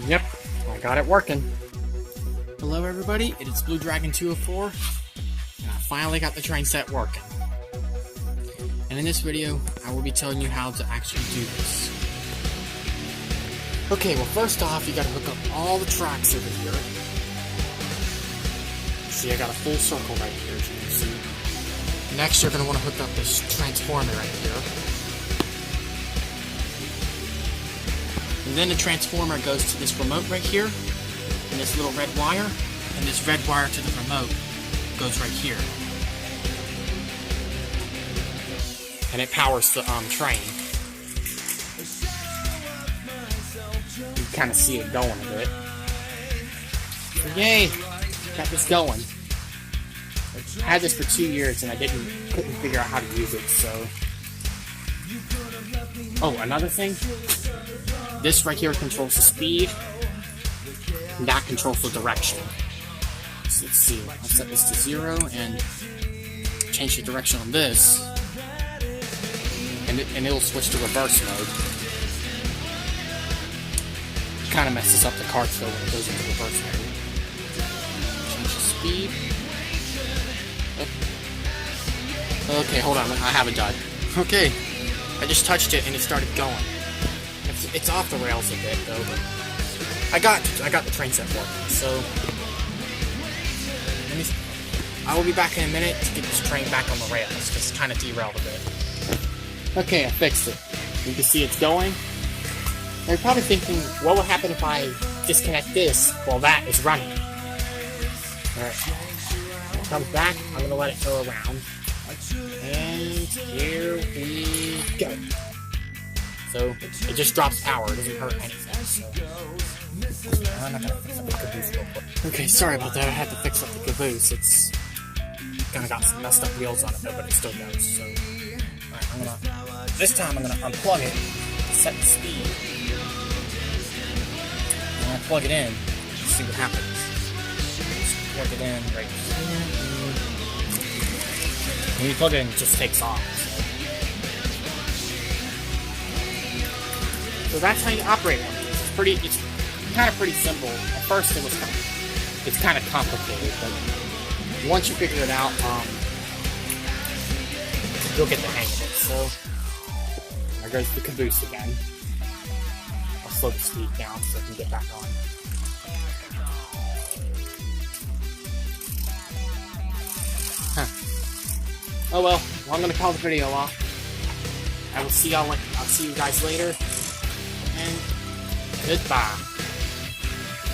Yep, I got it working. Hello everybody, it is Blue Dragon 204, and I finally got the train set working. And in this video, I will be telling you how to actually do this. Okay, well first off, you gotta hook up all the tracks over here. See, I got a full circle right here, as you can see. Next, you're gonna want to hook up this transformer right here. And then the transformer goes to this remote right here, and this little red wire, and this red wire to the remote goes right here. And it powers the train. You can kind of see it going a bit. So yay! Got this going. I had this for 2 years and I couldn't figure out how to use it, so... Oh, another thing? This right here controls the speed, and that controls the direction. So let's see, I'll set this to 0 and change the direction on this, and it'll switch to reverse mode. Kind of messes up the cart though when it goes into reverse mode. Change the speed. Oh. Okay, hold on, I have it done. Okay, I just touched it and it started going. It's off the rails a bit though, but I got the train set working. So I will be back in a minute to get this train back on the rails because it's kind of derailed a bit. Okay, I fixed it. You can see it's going. Now you're probably thinking, what would happen if I disconnect this while that is running? Alright. When it comes back, I'm going to let it go around. And here we go. So, it just drops power, it doesn't hurt anything, so... I'm not gonna fix up the caboose real quick. Okay, sorry about that, I had to fix up the caboose. It's kinda got some messed up wheels on it though, but it still goes, so... Alright, this time I'm gonna unplug it, set the speed. And I plug it in, see what happens. Just plug it in right here. When you plug it in, it just takes off. So that's how you operate one. It's kind of pretty simple. At first it's kind of complicated, but once you figure it out, you'll get the hang of it. So there goes the caboose again. I'll slow the speed down so I can get back on. Oh well, I'm gonna call the video off. I will see you guys later. And goodbye.